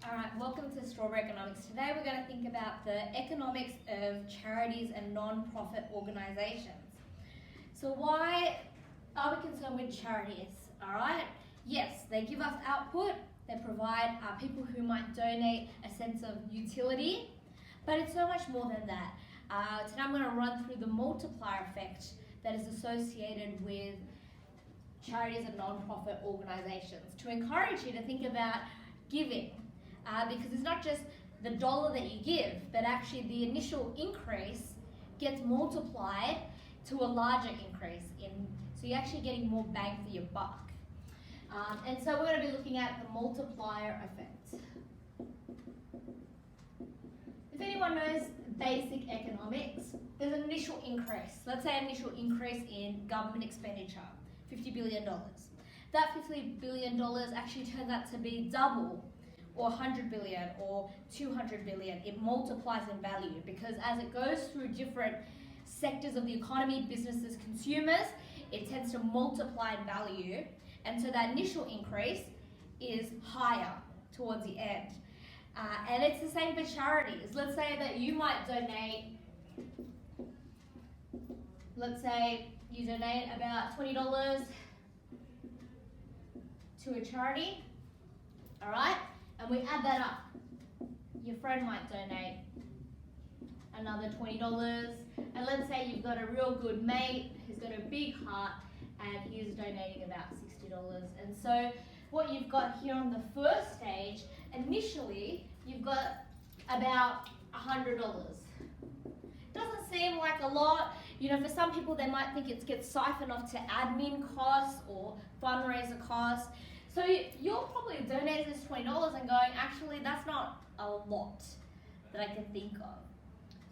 Alright, welcome to Strawberry Economics. Today we're going to think about the economics of charities and non-profit organisations. So why are we concerned with charities? Alright, yes, they give us output, they provide people who might donate a sense of utility, but it's so much more than that. Today I'm going to run through the multiplier effect that is associated with charities and non-profit organisations to encourage you to think about giving. Because it's not just the dollar that you give, but actually the initial increase gets multiplied to a larger increase. So you're actually getting more bang for your buck. And so we're going to be looking at the multiplier effect. If anyone knows basic economics, there's an initial increase. Let's say an initial increase in government expenditure, $50 billion. That $50 billion actually turns out to be double, or 100 billion or 200 billion. It multiplies in value because as it goes through different sectors of the economy, businesses, consumers, it tends to multiply in value. And so that initial increase is higher towards the end. And it's the same for charities. Let's say that you might donate, let's say you donate about $20 to a charity, all right? And we add that up. Your friend might donate another $20. And let's say you've got a real good mate who's got a big heart and he's donating about $60. And so what you've got here on the first stage, initially you've got about $100. Doesn't seem like a lot. You know, for some people they might think it gets siphoned off to admin costs or fundraiser costs. So you're probably donating this $20 and going, actually, that's not a lot that I can think of.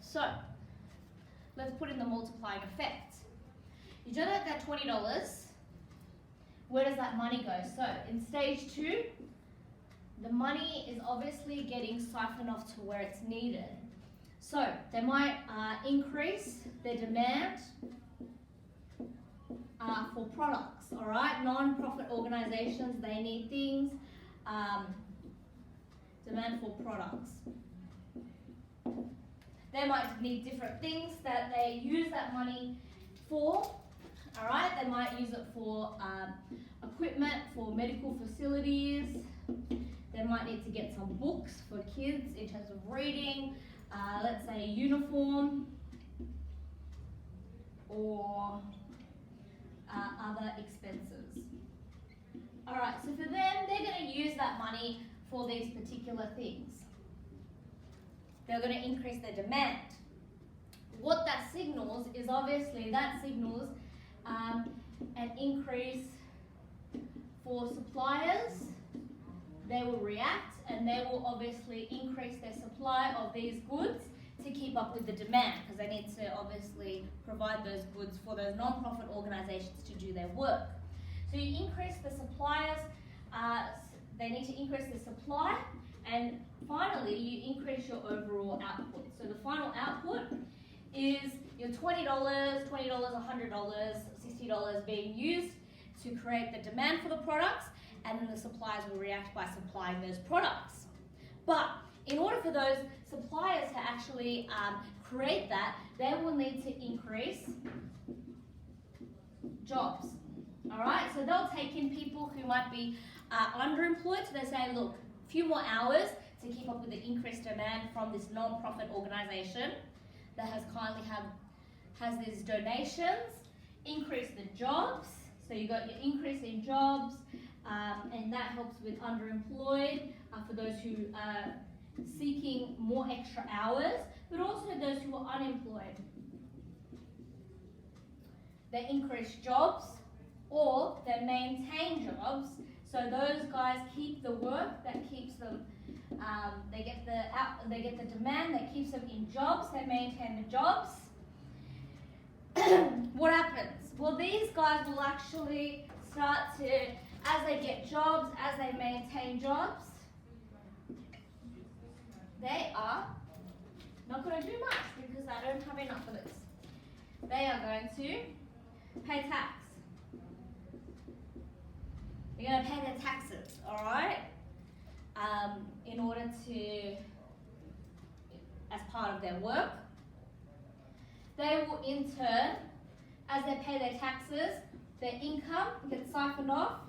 So let's put in the multiplying effect. You donate that $20, where does that money go? So in stage 2, the money is obviously getting siphoned off to where it's needed. So they might increase their demand for products, all right? Non-profit organizations, they need things, demand for products. They might need different things that they use that money for, all right? They might use it for equipment, for medical facilities. They might need to get some books for kids in terms of reading, let's say a uniform, or other expenses. Alright, so for them, they're going to use that money for these particular things. They're going to increase their demand. What that signals is obviously that signals an increase for suppliers. They will react and they will obviously increase their supply of these goods to keep up with the demand because they need to obviously provide those goods for those non-profit organizations to do their work. So you increase the suppliers, they need to increase the supply, and finally you increase your overall output. So the final output is your $20, $100, $60 being used to create the demand for the products, and then the suppliers will react by supplying those products. But in order for those suppliers to actually create that, they will need to increase jobs. All right, so they'll take in people who might be underemployed. So they say, look, a few more hours to keep up with the increased demand from this non-profit organization that has kindly has these donations. Increase the jobs. So you got your increase in jobs, and that helps with underemployed for those who are seeking more extra hours, but also those who are unemployed. They increase jobs or they maintain jobs. So those guys keep the work that keeps them. They get the demand that keeps them in jobs. They maintain the jobs. What happens? Well, these guys will actually start to, as they get jobs, as they maintain jobs, they are not going to do much because I don't have enough of this. They are going to pay tax. They're going to pay their taxes, all right? in order to, as part of their work. They will in turn, as they pay their taxes, their income gets siphoned off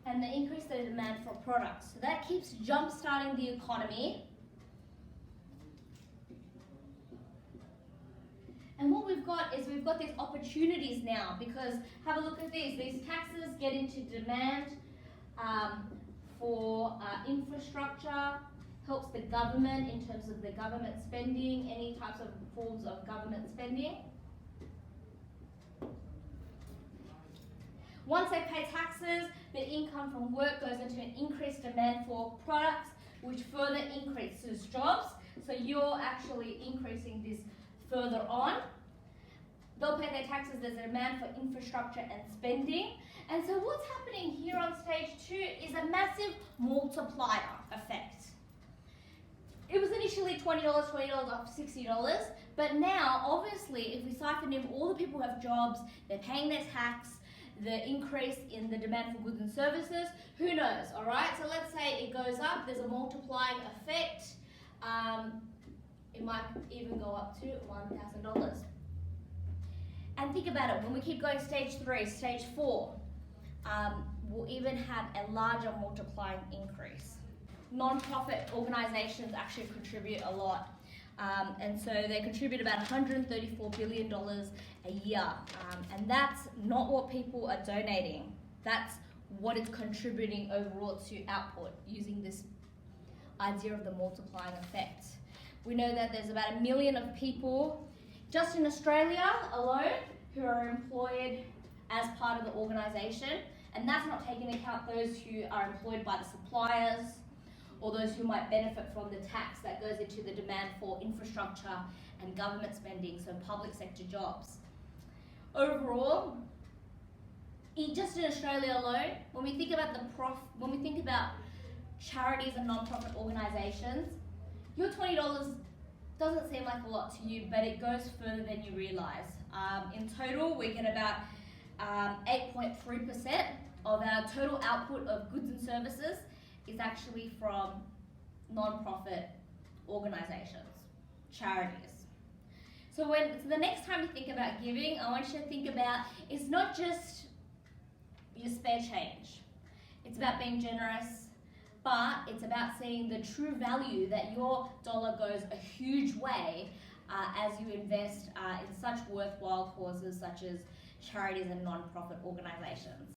and they increase the demand for products. So that keeps jump-starting the economy. And what we've got is we've got these opportunities now, because have a look at these. These taxes get into demand for infrastructure, helps the government in terms of the government spending, any types of forms of government spending. Once they pay taxes, the income from work goes into an increased demand for products, which further increases jobs. So you're actually increasing this further on. They'll pay their taxes, there's a demand for infrastructure and spending. And so what's happening here on stage 2 is a massive multiplier effect. It was initially $20, $20 up to $60, but now, obviously, if we siphon in all the people who have jobs, they're paying their tax, the increase in the demand for goods and services, who knows, all right? So let's say it goes up, there's a multiplying effect. It might even go up to $1,000. And think about it, when we keep going stage 3, stage 4, we'll even have a larger multiplying increase. Non-profit organisations actually contribute a lot. And so they contribute about $134 billion a year. And that's not what people are donating. That's what it's contributing overall to output using this idea of the multiplying effect. We know that there's about 1 million of people just in Australia alone who are employed as part of the organisation. And that's not taking into account those who are employed by the suppliers, or those who might benefit from the tax that goes into the demand for infrastructure and government spending, so public sector jobs. Overall, just in Australia alone, when we think about charities and non-profit organisations, your $20 doesn't seem like a lot to you, but it goes further than you realise. In total, we get about 8.3% of our total output of goods and services is actually from non-profit organisations, charities. So the next time you think about giving, I want you to think about, it's not just your spare change. It's about being generous, but it's about seeing the true value that your dollar goes a huge way as you invest in such worthwhile causes such as charities and non-profit organisations.